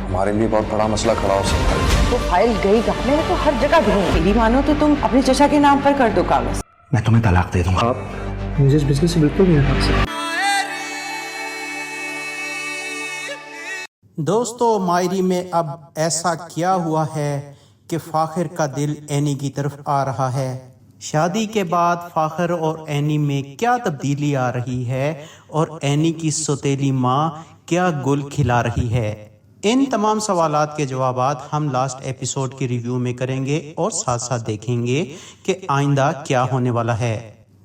हमारे लिए बहुत बड़ा मसला खड़ा हो सकता है। वो फाइल गई कहाँ? मैंने तो हर जगह ढूंढी। मेरी मानो तो तुम अपने चचा के नाम पर कर दो कागज। मैं तुम्हें तलाक दे दूंगा। आप मुझे इस बिजनेस से बिल्कुल नहीं हटा सकते। दोस्तों, मायरी में अब ऐसा क्या हुआ है कि फाखिर का दिल एनी की तरफ आ रहा है। शादी के बाद फाखिर और एनी में क्या तब्दीली आ रही है और एनी की सौतेली माँ क्या गुल खिला रही है। इन तमाम सवालात के जवाबात हम लास्ट एपिसोड के रिव्यू में करेंगे और साथ साथ देखेंगे कि आइंदा क्या होने वाला है।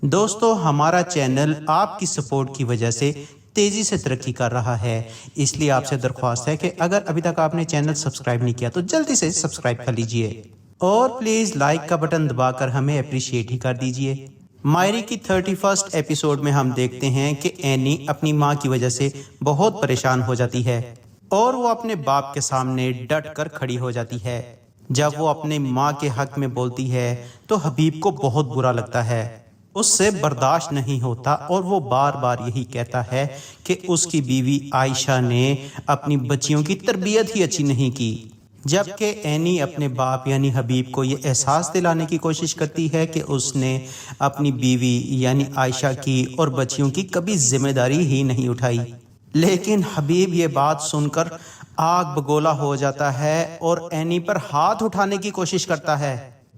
दोस्तों, हमारा चैनल आपकी सपोर्ट की वजह से तेज़ी से तरक्की कर रहा है, इसलिए आपसे दरख्वास्त है कि अगर अभी तक आपने चैनल सब्सक्राइब नहीं किया तो जल्दी से सब्सक्राइब कर लीजिए और प्लीज़ लाइक का बटन दबाकर हमें अप्रिशिएट ही कर दीजिए। मायरी की 31st एपिसोड में हम देखते हैं कि एनी अपनी माँ की वजह से बहुत परेशान हो जाती है और वो अपने बाप के सामने डट कर खड़ी हो जाती है। जब वो अपने माँ के हक में बोलती है तो हबीब को बहुत बुरा लगता है, उससे बर्दाश्त नहीं होता और वो बार बार यही कहता है कि उसकी बीवी आयशा ने अपनी बच्चियों की तरबियत ही अच्छी नहीं की। जबकि एनी अपने बाप यानी हबीब को ये एहसास दिलाने की कोशिश करती है कि उसने अपनी बीवी यानी आयशा की और बच्चियों की कभी जिम्मेदारी ही नहीं उठाई। लेकिन हबीब ये बात सुनकर आग बगोला हो जाता है और एनी पर हाथ उठाने की कोशिश करता है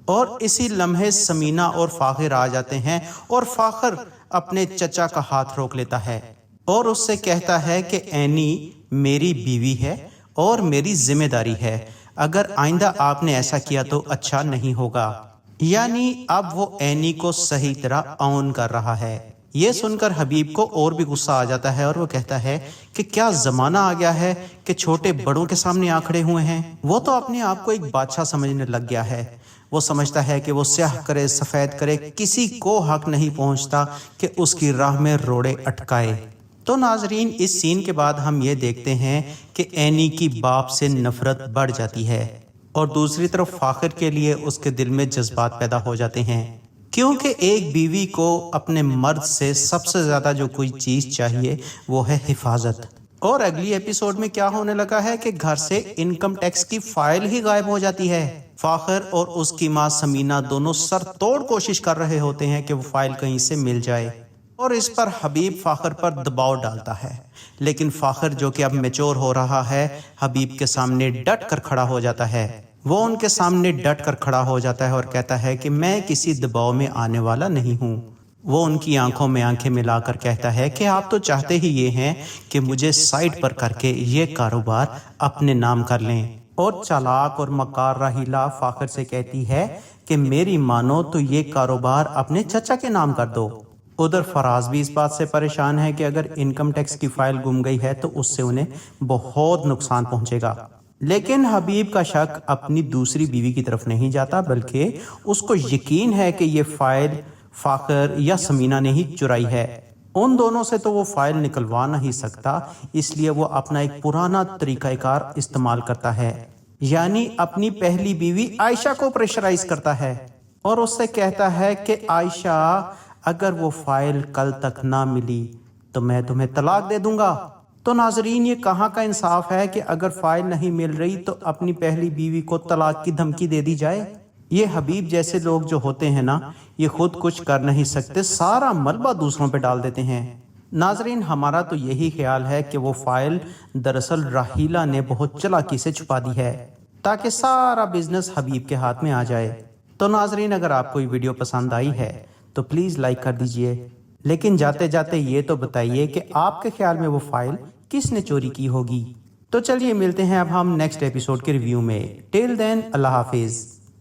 और इसी लम्हे समीना और फाखिर आ जाते हैं और फाखिर अपने चचा का हाथ रोक लेता है और उससे कहता है कि एनी मेरी बीवी है और मेरी जिम्मेदारी है, अगर आइंदा आपने ऐसा किया तो अच्छा नहीं होगा। यानी अब वो एनी को सही तरह ऑन कर रहा है। ये सुनकर हबीब को और भी गुस्सा आ जाता है और वो कहता है कि क्या जमाना आ गया है कि छोटे बड़ों के सामने आ खड़े हुए हैं। वो तो अपने आप को एक बादशाह समझने लग गया है। वो समझता है कि वो स्याह करे सफ़ेद करे, किसी को हक नहीं पहुंचता कि उसकी राह में रोड़े अटकाए। तो नाजरीन, इस सीन के बाद हम ये देखते हैं कि एनी की बाप से नफरत बढ़ जाती है और दूसरी तरफ फाखिर के लिए उसके दिल में जज्बात पैदा हो जाते हैं, क्योंकि एक बीवी को अपने मर्द से सबसे ज़्यादा जो कोई चीज़ चाहिए वो है हिफाजत। और अगली एपिसोड में क्या होने लगा है कि घर से इनकम टैक्स की फाइल ही गायब हो जाती है। फाखिर और उसकी माँ समीना दोनों सर तोड़ कोशिश कर रहे होते हैं कि वो फाइल कहीं से मिल जाए और इस पर हबीब फाखिर पर दबाव डालता है। लेकिन फाखिर जो कि अब मैच्योर हो रहा है, हबीब के सामने डट कर खड़ा हो जाता है। वो उनके सामने डट कर खड़ा हो जाता है और कहता है कि मैं किसी दबाव में आने वाला नहीं हूँ। वो उनकी आंखों में आंखें मिलाकर कहता है कि आप तो चाहते ही ये हैं कि मुझे साइड पर करके ये कारोबार अपने नाम कर लें। और चालाक और मकार राहिला फाखिर से कहती है कि मेरी मानो तो ये कारोबार अपने चचा के नाम कर दो। उधर फराज भी इस बात से परेशान है कि अगर इनकम टैक्स की फाइल गुम गई है तो उससे उन्हें बहुत नुकसान पहुंचेगा। लेकिन हबीब का शक अपनी दूसरी बीवी की तरफ नहीं जाता, बल्कि उसको यकीन है कि ये फाइल फाखिर या समीना ने ही चुराई है। उन दोनों से तो वो फाइल निकलवा नहीं सकता, इसलिए वो अपना एक पुराना तरीकाकार इस्तेमाल करता है, यानी अपनी पहली बीवी आयशा को प्रेशराइज करता है और उससे कहता है कि आयशा, अगर वो फाइल कल तक ना मिली तो मैं तुम्हें तलाक दे दूंगा। तो नाजरीन, ये कहाँ का इंसाफ है कि अगर फाइल नहीं मिल रही तो अपनी पहली बीवी को तलाक की धमकी दे दी जाए। ये हबीब जैसे लोग जो होते हैं ना, ये खुद कुछ कर नहीं सकते, सारा मलबा दूसरों पे डाल देते हैं। नाजरीन, हमारा तो यही ख्याल है कि वो फाइल दरअसल राहीला ने बहुत चालाकी से छुपा दी है ताकि सारा बिजनेस हबीब के हाथ में आ जाए। तो नाजरीन, अगर आपको ये वीडियो पसंद आई है तो प्लीज़ लाइक कर दीजिए, लेकिन जाते जाते ये तो बताइए कि आपके ख्याल में वो फाइल किसने चोरी की होगी। तो चलिए मिलते हैं अब हम नेक्स्ट एपिसोड के रिव्यू में। टिल देन, अल्लाह हाफिज़।